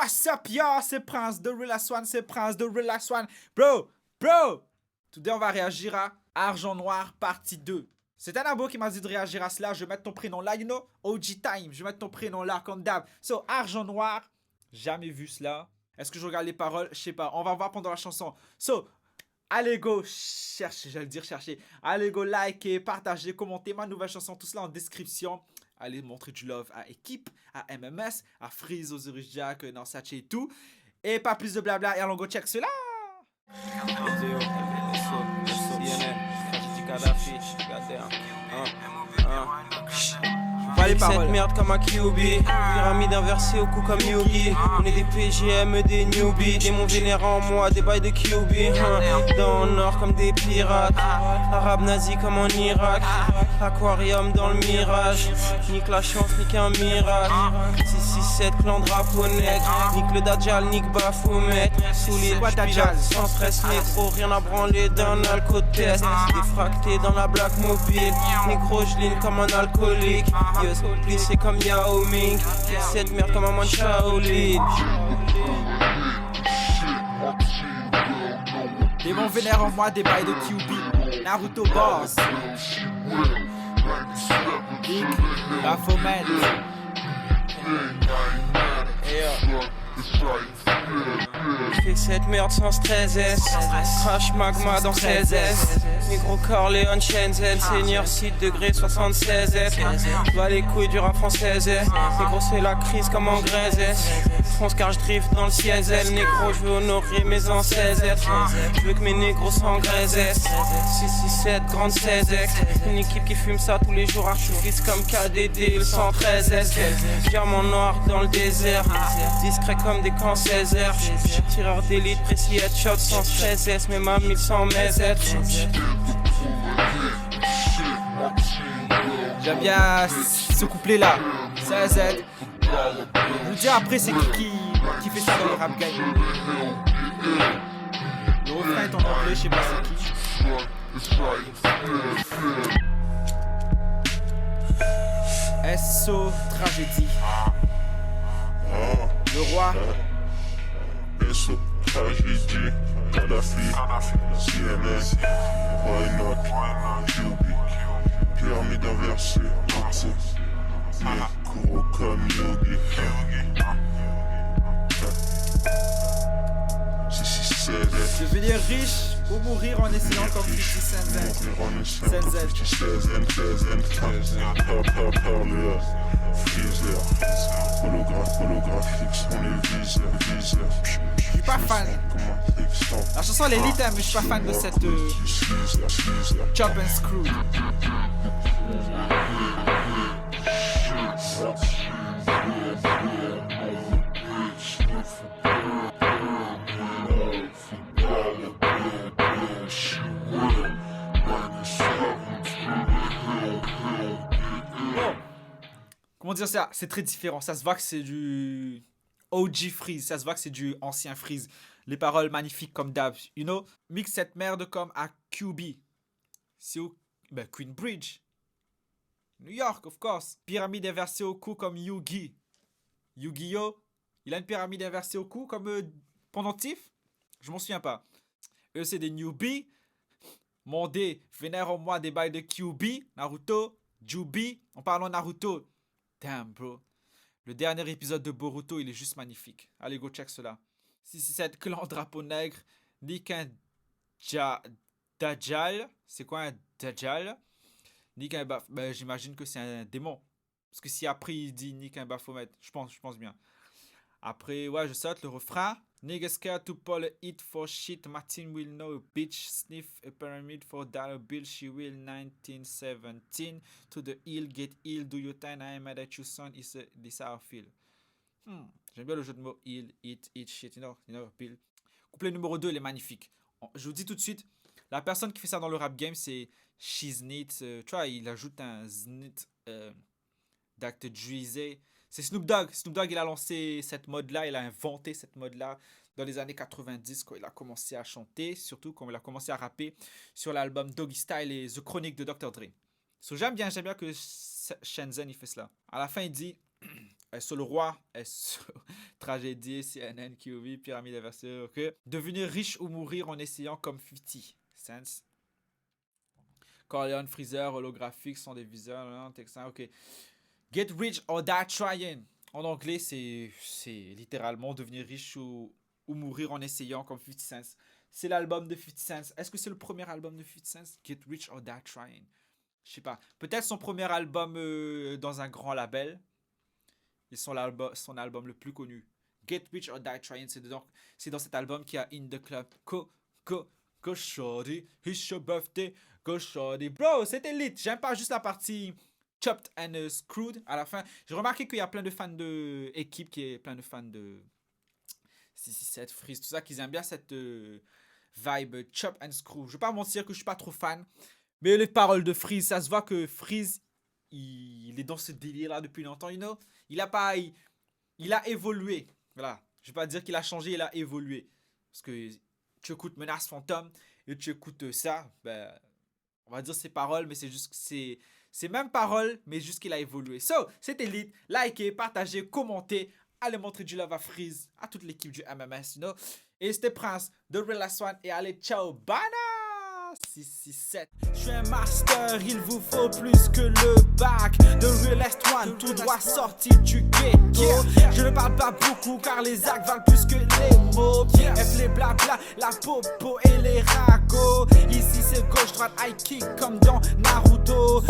What's up, y'all? C'est Prince de Relax One, c'est Prince de Relax One. Bro! Today, on va réagir à Argent Noir partie 2. C'est un abo qui m'a dit de réagir à cela. Je vais mettre ton prénom là, you know? OG time. Je vais mettre ton prénom là, comme d'hab. So, Argent Noir. Jamais vu cela. Est-ce que je regarde les paroles? Je sais pas. On va voir pendant la chanson. So, allez go chercher. Allez go liker, partager, commenter ma nouvelle chanson. Tout cela en description. Allez montrer du love à Équipe, à MMS, à Freeze, Osiris Jack, Norsace et tout. Et pas plus de blabla. Et allons go check cela. Pas les paroles. Cette merde comme un QB, pyramide inversée au cou comme Yugi. On est des PGM, des newbies, démons vénérants en moi, des bails de QB. Dans le nord comme des pirates, arabes nazis comme en Irak. Aquarium dans le mirage, nique la chance, nique un miracle. 667 clan drapeau nègre, nique le Dajjal, nique Baphomet. Sous les Dajjal, sans stress, négro, rien à branler d'un alcotest. Défracté dans la black mobile, négro, j'line comme un alcoolique. Yes, plissé comme Yao Ming, cette merde comme un man Shaolin. Démons vénèrent en moi, des bails de QB. Naruto Boss. Nick Baphomet. Fais cette merde sans stress, crash magma dans 16S. Négro Corleone, Shenzhen, seigneur site degré 76 S. Va les couilles du rap française, négro c'est la crise comme en Grèce. France car je drift dans le Ciesel, négro je veux honorer mes ancêtres. Je veux que mes négros s'engraissent. 667 grande 16X, une équipe qui fume ça tous les jours, artifice comme KDD, le 113 S. Diamant noir dans le désert, discret comme des camps Césaire. Tireur d'élite, précis headshot sans stress S, mais ma 1100 mètres. J'aime bien ce couplet là. CZ. Je vous dis après c'est qui fait ça dans le rap game. Le refrain est en anglais, je sais pas c'est qui. SO Tragédie. Le roi. SO Tragédie. Kadhafi. CNN. Why not? QB. Pyramide inversée. Kuro comme Yogi. Devenir riche ou mourir en essayant comme 50 holographique sont les viseurs. Je suis pas fan. La chanson elle est lit, mais je suis pas fan de cette Chop and Screw. Comment dire ça? C'est très différent. Ça se voit que c'est du OG Freeze. Ça se voit que c'est du ancien Freeze. Les paroles magnifiques comme d'hab. You know? Mix cette merde comme à QB. C'est au Queen Bridge. New York, of course. Pyramide inversée au cou comme Yugi. Yu-Gi-Oh! Il a une pyramide inversée au cou comme pendentif? Je m'en souviens pas. Eux, c'est des newbies. Mondé, vénère en moi des bails de QB. Naruto, Jubi. En parlant de Naruto. Damn, bro. Le dernier épisode de Boruto, il est juste magnifique. Allez, go check cela. 667 clan drapeau nègre. Nique un Dajjal. C'est quoi un Dajjal? Nique un j'imagine que c'est un démon. Parce que si après il dit nique un Baphomet, je pense bien. Après, ouais, je saute le refrain. Nigga scared to pull a hit for shit. Martin will know a bitch. Sniff a pyramid for dollar bill. She will 1917. To the hill, get ill. Do your time. I am mad at you, son. Is this how I feel? J'aime bien le jeu de mots. Hill, hit, shit. You know, bill. Couplet numéro 2, il est magnifique. Je vous dis tout de suite, la personne qui fait ça dans le rap game, c'est Shiznit. Tu vois, il ajoute un znit Dr. Dre. C'est Snoop Dogg. Snoop Dogg, il a lancé cette mode-là, il a inventé cette mode-là dans les années 90 quand il a commencé à chanter, surtout quand il a commencé à rapper sur l'album Doggy Style et The Chronic de Dr. Dre. So, j'aime bien que Shenzhen il fait cela. À la fin, il dit SO le roi, SO tragédie, CNN, QV, pyramide inversée, ok. Devenir riche ou mourir en essayant comme 50 Cent. Corleone, Freezer, holographique, sont des viseurs, hein, Texan, ok. Get rich or die trying. En anglais, c'est littéralement devenir riche ou mourir en essayant comme 50 Cent. C'est l'album de 50 Cent. Est-ce que c'est le premier album de 50 Cent? Get rich or die trying. Je sais pas. Peut-être son premier album dans un grand label. Et son album le plus connu. Get rich or die trying. C'est dans cet album qu'il y a In the Club. Go shorty. It's your birthday. Go shorty. Bro, c'était lit. J'aime pas juste la partie chopped and screwed à la fin. J'ai remarqué qu'il y a plein de fans de équipe, qui est plein de fans de 667, Freeze, tout ça, qui aiment bien cette vibe chop and screw. Je vais pas mentir que je suis pas trop fan. Mais les paroles de Freeze, ça se voit que Freeze, il est dans ce délire-là depuis longtemps, you know. Il a évolué. Voilà. Je vais pas dire qu'il a changé, il a évolué. Parce que tu écoutes Menace Fantôme et tu écoutes ça, ben, on va dire ses paroles, mais c'est juste que c'est même paroles, mais juste qu'il a évolué. So, c'était lit. Likez, partagez, commentez. Allez montrer du love à Freeze, à toute l'équipe du MMS, you know. Et c'était Prince de Real Last One. Et allez, ciao, bana! 667. Je suis un master, il vous faut plus que le bac de Real Last One, tout droit sorti du ghetto. Je ne parle pas beaucoup car les actes valent plus que les mots. F les blabla, la popo et les ragots. Ici c'est gauche, droite, high kick comme dans Naruto.